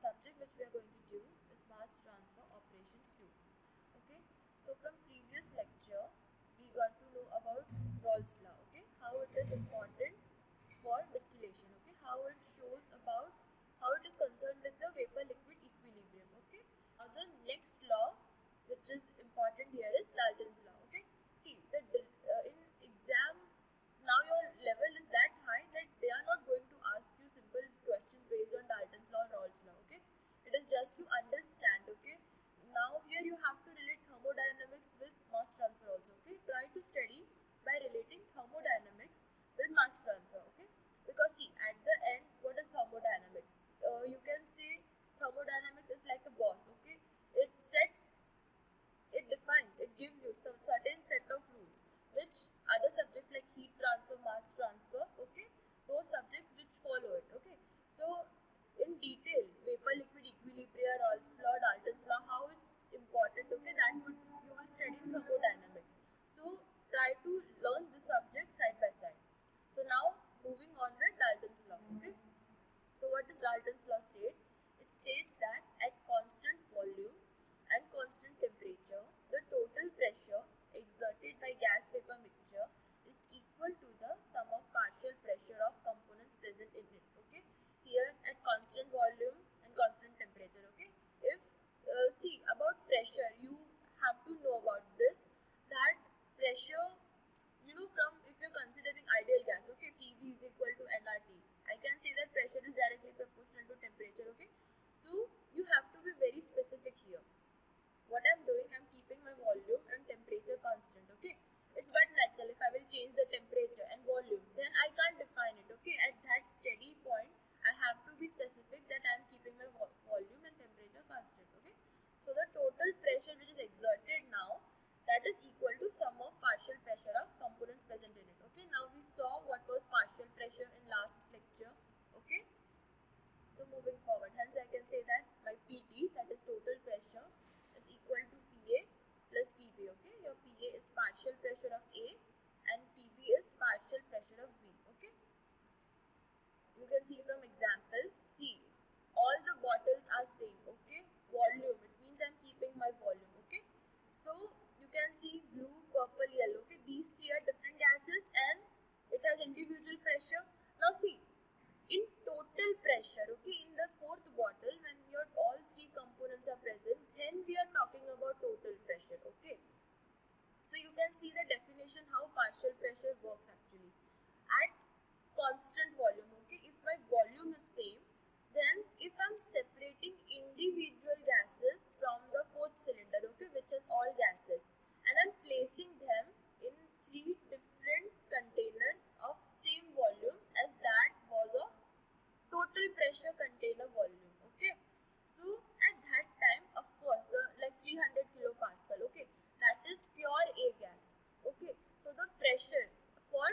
subject which we are going to do is mass transfer operations 2. Okay, so from previous lecture we got to know about Raoult's law. Okay, how it is important for distillation. Okay, how it shows about how it is concerned with the vapor liquid equilibrium. Okay, now the next law which is important here is Dalton's law. Okay, see the in exam now your level is that high that they are not going to ask you simple questions based on Dalton's law or Raoult's law. Okay, it is just to understand. Okay, now here you have to relate thermodynamics with mass transfer also. Okay, try to study by relating thermodynamics with mass transfer. Okay, because see at the end what is thermodynamics? You can say thermodynamics is like a boss. Okay, it sets, it defines, it gives you some certain set of rules which other subjects like heat transfer, mass transfer, okay, those subjects which follow it. Okay, so in detail vapor liquid equilibrium, Raoult's law, Dalton's law, how it's important, okay, that would you will study in thermodynamics. So try to learn the subject side by side. So now moving on with Dalton's law. Okay, so what does Dalton's law state? It states that at constant volume and constant temperature, the total pressure exerted by gas vapor mixture is equal to the sum of partial pressure of components present in it. Okay, here at constant volume and constant temperature. Okay, if see about pressure, you have to know about this, that pressure, you know, from if you're considering ideal gas, okay, PV is equal to nRT. I can say that pressure is directly proportional to temperature. Okay, so you have to be very specific here. What I'm doing, I'm keeping my volume and temperature constant. Okay, it's but natural. If I will change the temperature and volume, then I can't define it. Okay, at that steady point I have to be specific that I'm keeping my volume and temperature constant. Okay, so the total pressure which is exerted now, that is equal to sum of partial pressure of components present in it. Okay, now we saw what was partial pressure in last lecture. Okay, so moving forward, hence I can say that my PT, that is total pressure, is equal to PA plus PB. Okay, your PA is partial pressure of A and PB is partial pressure of B. Okay, you can see from example. See, all the bottles are same. Okay, volume, it means I'm keeping my volume. Okay, so you can see blue, purple, yellow. Okay, these three are different gases and it has individual pressure. Now see, in total pressure, okay, in the fourth bottle, when your all three components are present, then we are talking about total pressure. Okay, so you can see the definition how partial pressure works actually. At constant volume, okay, if my volume is same, then if I'm separating individual gases from the fourth cylinder, okay, which has all gases, and I'm placing them in three different containers of same volume as that was of total pressure container volume. Okay, so at that time, of course, the like 300 kilopascal, okay, that is pure A gas. Okay, so the pressure for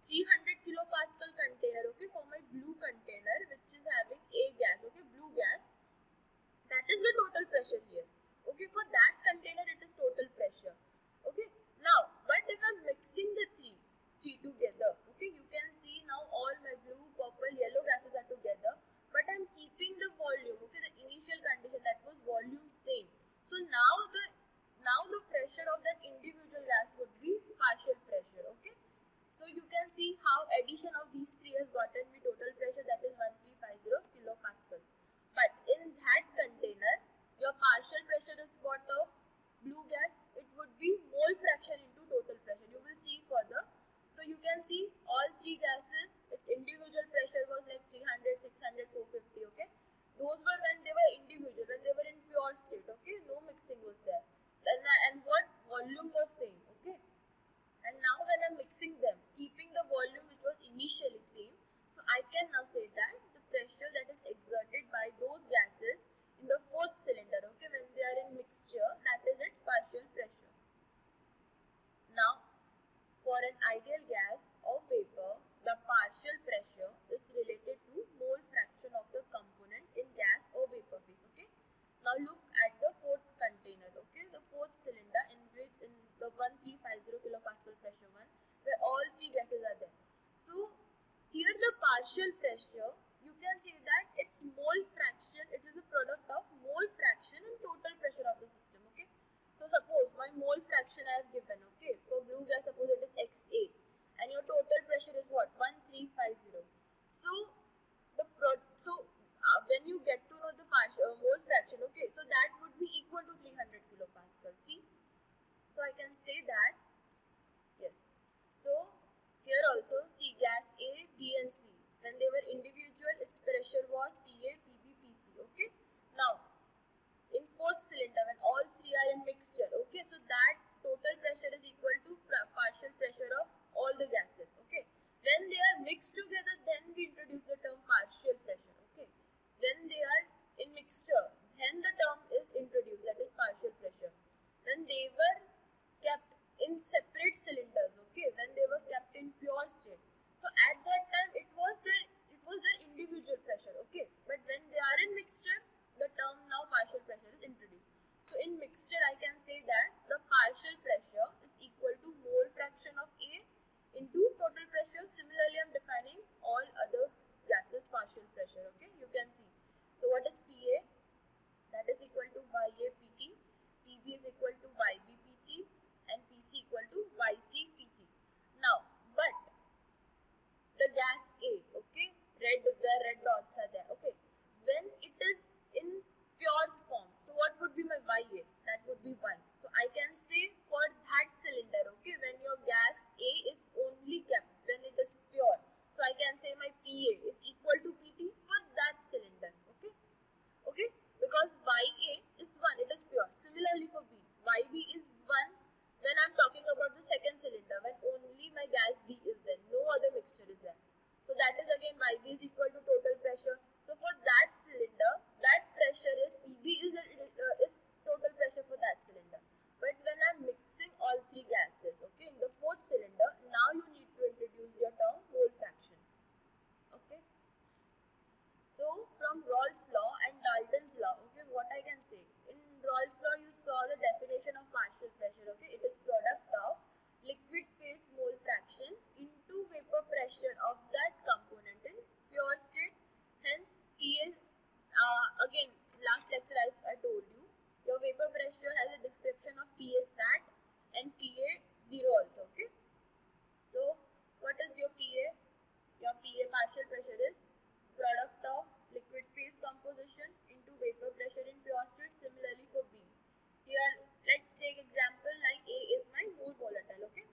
300 kilopascal container, okay, for my blue container which is having A gas, okay, blue gas, that is the total pressure here. Okay, for that container it is total pressure. Okay, now but if I'm mixing the three together, okay, you can see now all my blue, purple, yellow gases are together, but I'm keeping the volume, okay, the initial condition, that was volume same. So now the pressure of that individual gas would be partial pressure. Okay, so you can see how addition of these three has gotten me total pressure, that is 1350 kilopascals. But in that container, your partial pressure is what of blue gas? It would be mole fraction into total pressure. You will see further. So you can see all three gases, its individual pressure was like 300, 600, 450. Okay, those were when they were individual, when they were in pure state. Okay, no mixing was there. And what volume was same. Okay. And now when I'm mixing them, keeping the volume which was initially same, so I can now say that the pressure that is exerted by those gases in the fourth cylinder, okay, when they are in mixture, that is its partial pressure. Now, for an ideal gas or vapor, the partial pressure is related to mole fraction of the component in gas or vapor phase. Okay. Now look at the fourth container. Okay, the fourth cylinder in the 1350 kilopascal pressure one, where all three gases are there. So here the partial pressure, you can say that its mole fraction, it is a mixed together, then we introduce the term partial pressure. Okay, when they are in mixture, then the term is introduced, that is partial pressure. When they were kept in separate cylinders, okay, when they were kept in pure state, so at that time it was their individual pressure, okay. But when they are in mixture, the term now partial pressure is introduced. So in mixture, I can say that the partial pressure is equal to mole fraction of A into total pressure. Similarly, I am defining all other gases partial pressure, okay. You can see. So what is PA? That is equal to YAPT, PB is equal to YBPT, and PC equal to YCPT. Now, but the gas A, okay, where red dots are there, okay, when it is in pure form, so what would be my YA? That would be 1. So I can say for that cylinder, okay, when your gas A is only kept, when it is pure, so I can say my PA is equal to PT for that cylinder, okay. Okay, because YA is 1, it is pure. Similarly for B, YB is 1 when I'm talking about the second cylinder, when only my gas B is there, no other mixture is there. So that is again YB is equal to total pressure. So for that cylinder, that pressure is PB is total pressure for that cylinder. But when I'm mixing all three gases, okay, in the fourth cylinder, now you need to introduce your term mole fraction. Okay. So from Raoult's law and Dalton's law, okay, what I can say, in Raoult's law you saw the definition of partial pressure, okay, it is product of liquid phase mole fraction into vapor pressure of that component in pure state. Hence PA, again last lecture I told you, your vapor pressure has a description of PA sat and PA 0 also, okay. So what is your PA? Your PA partial pressure is product of liquid phase composition into vapor pressure in pure state. Similarly for B. Here let's take example like A is my more volatile, okay.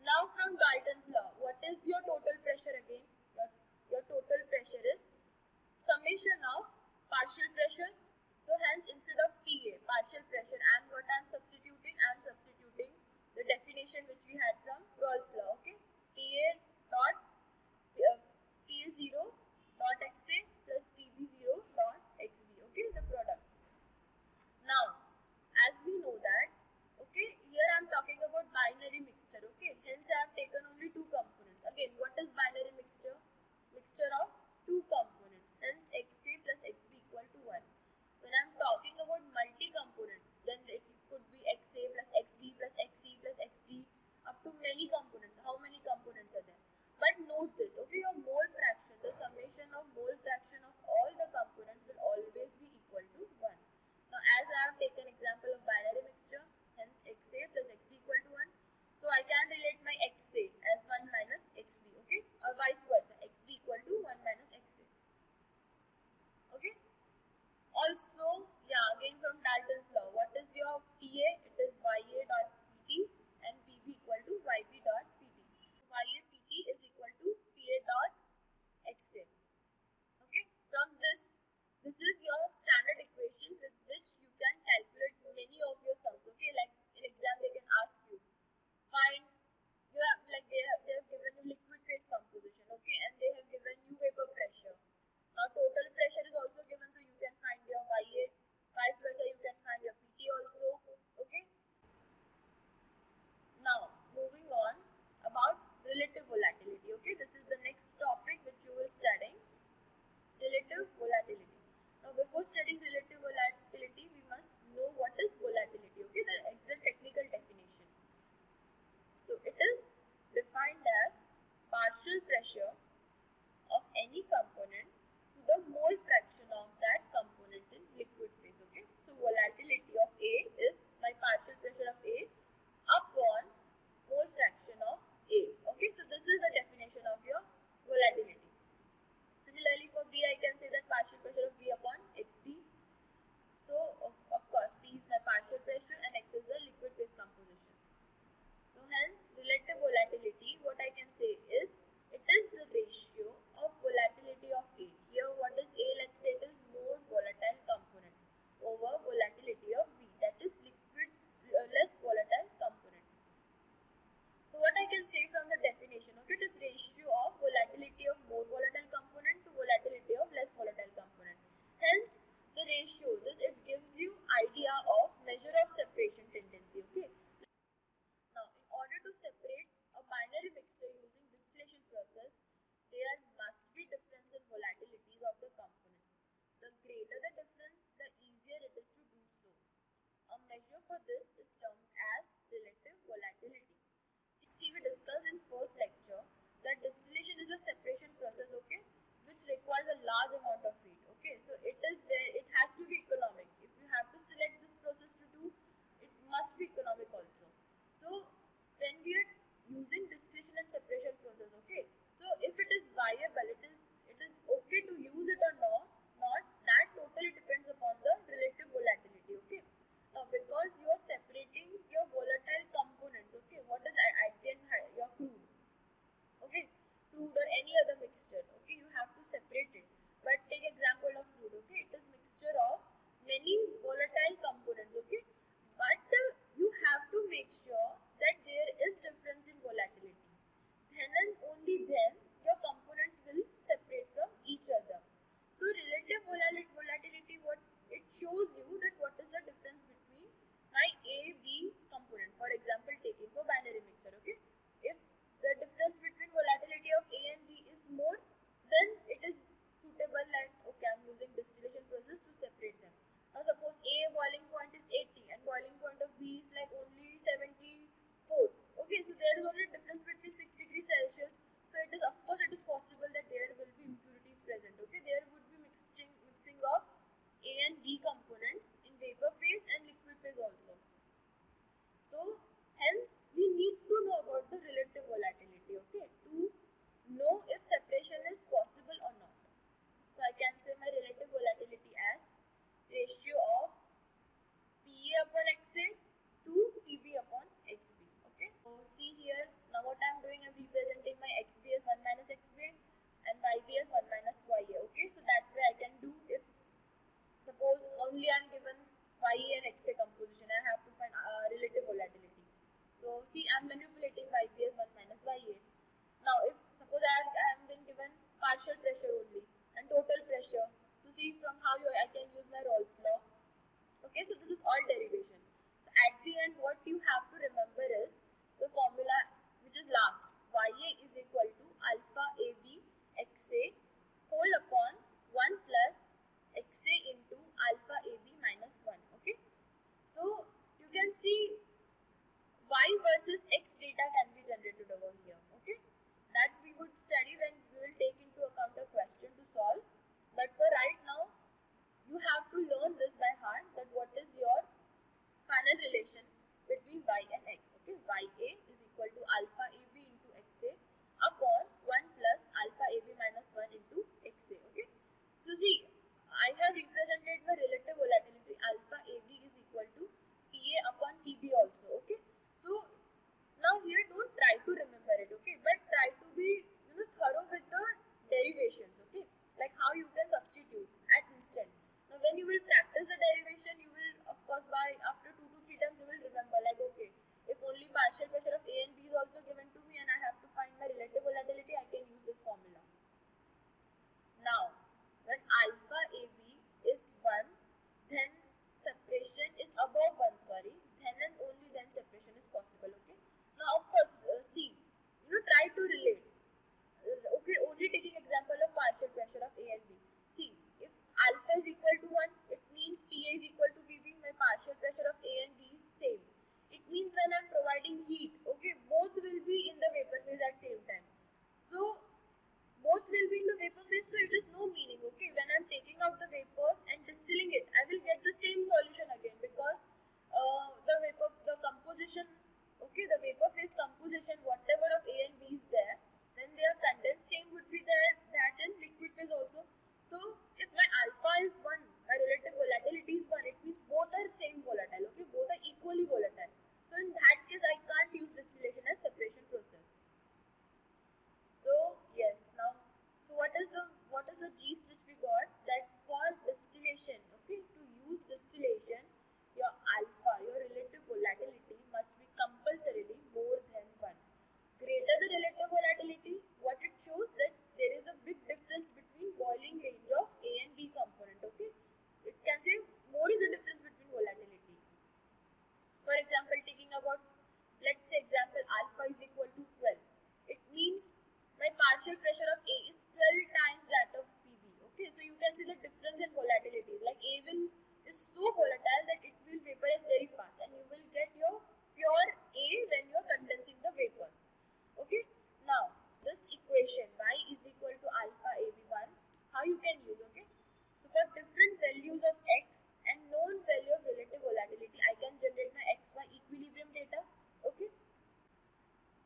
Now from Dalton's law, what is your total pressure again? Your total pressure is summation of partial pressures. So hence instead of PA, partial pressure, and what I am substituting? I am substituting the definition which we had from Raoult's law, okay. PA dot PA0 dot XA plus PB0 dot XB, okay, the product. Now, as we know that, okay, here I am talking about binary mixture, okay, hence I have taken only two components. Again, what is binary mixture? Mixture of two components, hence XA plus XB equal to 1. When I am talking about multi-component, then it could be XA plus XB plus XC plus XD, up to many components. How many components are there? But note this, okay, your mole fraction, the summation of mole fraction of all the components will always be equal to 1. Now, as I have taken example of binary mixture, hence XA plus XB equal to 1. So, I can relate my XA as 1 minus XB, okay, or vice versa, XB equal to 1 minus XA. Okay. Also, yeah, again from Dalton's law, what is your PA? It is YA dot PT and PB equal to YB dot PT. YAPT is equal to PA dot XA. Okay. From this is your standard equation with which you can calculate many of your sums. Okay. Like in exam they can ask you, find, you have like they have given you liquid phase composition. Okay. And they have given you vapor pressure. Now total pressure is also given, so you can find your YA. Vice versa, you can find your PT also. Okay. Now moving on about relative volatility. Okay, this is the next topic which you will study. Relative volatility. Now before studying relative volatility, we must know what is volatility. Okay, the exact technical definition. So it is defined as partial pressure of any component to the mole fraction of that component in liquid phase. Okay, so volatility of A is my partial pressure of A upon mole fraction of A. Okay, so this is the definition of your volatility. Similarly for B, I can say that partial pressure of B upon XB. So of course P is my partial pressure and X is the liquid phase composition. So hence relative volatility, what I can say is, it is the ratio of volatility of A. Here what is A? Let's say ratio, this it gives you idea of measure of separation tendency. Okay. Now, in order to separate a binary mixture using distillation process, there must be difference in volatilities of the components. The greater the difference, the easier it is to do so. A measure for this is termed as relative volatility. See, we discussed in first lecture that distillation is a separation process, okay, which requires a large amount of heat. Okay, so it is where it has to be economic. If you have to select this process to do, it must be economic also. So when we are using distillation and separation process, okay, so if it is viable, it is okay to use it or not, that totally depends upon the relative volatility. Okay. Because you are separating your volatile components, okay, what is again your crude, okay, crude or any other mixture, okay, you have to separate it. But take example of crude, okay, it is mixture of many volatile components, okay, but you have to make sure that there is difference in volatilities. Then and only then your components will separate from each other. So relative volatility, what it shows you that what is the difference between my A, B component. For example, taking for binary mixture, okay. If the difference between volatility of A and B is more, then it is suitable that okay, I'm using distillation process to separate them. Now suppose A boiling point is 80 and boiling point of B is like only 74. Okay, so there is only difference between 6 degrees Celsius. So it is, of course, it is possible that there will be impurities present. Okay, there would be mixing of A and B components in vapor phase and liquid phase also. So hence we need to know about the relative volatility, okay, to know if separation is possible or not. So I can say my relative volatility as ratio of PA upon XA to PB upon XB. Okay. So see here, now what I am doing, I am representing my XB as 1 minus XB and YB as 1 minus YA. Okay. So that way I can do, if suppose only I am given YA and XA composition, I have to find relative volatility. So see, I am manipulating YB as 1 minus YA. Now if suppose I am been given partial pressure only and total pressure. So see, from how I can use my Rolle's law. Okay, so this is all derivation. So at the end, what you have to remember is the formula which is last. YA is equal to alpha AB XA whole upon 1 plus XA into alpha AB minus 1. Okay, so you can see Y versus X data can be generated over here. Okay, that we would study when we will take into account a question to solve. But for right now, you have to learn this by heart, that what is your final relation between y and x. Okay, ya is equal to alpha ab into xa upon 1 plus alpha ab minus 1 into xa. Okay, so see, I have represented my relative volatility alpha ab is equal to pa upon pb also. Okay, so now here don't try to remember it, okay, but try to be thorough with the derivations, okay, like how you can substitute at instant. Now when you will practice the derivation, you will of course by after 2 to 3 times you will remember, like okay, if only partial pressure of A and B is also given to me and I have to find my relative volatility, I can use this formula. Now when alpha AB is 1, then separation is above 1, sorry, then and only then separation is possible. Okay, now of course see, try to relate. Okay, only taking example of partial pressure of A and B. See, if alpha is equal to 1, it means PA is equal to PB. My partial pressure of A and B is same. It means when I am providing heat, okay, both will be in the vapor phase at same time. So both will be in the vapor phase, so it is no meaning. Okay, when I am taking out the vapors and distilling it, I will get the same solution again, because the composition, okay, the vapor phase composition, whatever of A and B is there, when they are condensed, same would be there that in liquid phase also. So if my alpha is 1, my relative volatility is 1, it means both are same volatile. Okay, both are equally volatile. So in that case, I can't use distillation as separation process. So yes, now so what is the gist which we got, that for distillation, okay, to use distillation, your alpha, your relative volatility must be compulsorily more than 1. Greater the relative volatility, what it shows that there is a big difference between boiling range of A and B component. Okay, it can alpha is equal to 12. It means my partial pressure of A is 12 times that of PB. Okay, so you can see the difference in volatilities. Like A is so volatile that it will vaporize very fast, and you will get your pure A when you are condensing the vapors. Okay, now this equation y is equal to alpha AB1, how you can use? Okay, so for different values of x and known value of relative volatility, I can generate my xy equilibrium data. Okay,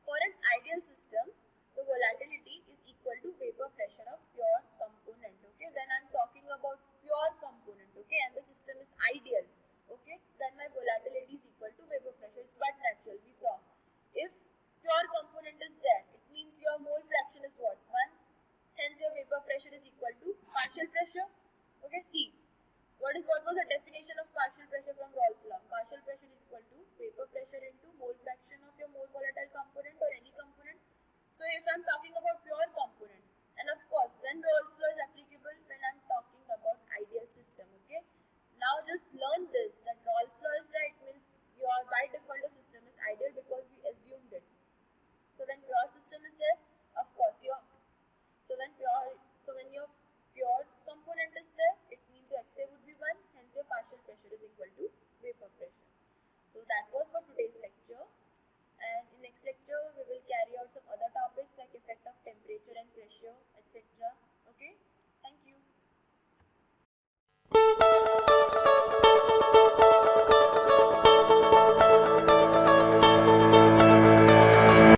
for an ideal system, the volatility is equal to vapor pressure of pure component. Okay, when I'm talking about pure component, okay, and the system is ideal, okay, then my volatility is equal to vapor pressure. It's but natural. We saw if pure component is there, it means your mole fraction is what? 1. Hence your vapor pressure is equal to partial pressure. Okay, see. What was the definition of partial pressure from Rolle's law? Partial pressure is equal to vapor pressure into mole fraction of your more volatile component or any component. So if I'm talking about pure component, and of course when Rolle's law is applicable when I'm talking about ideal system. Okay. Now just learn this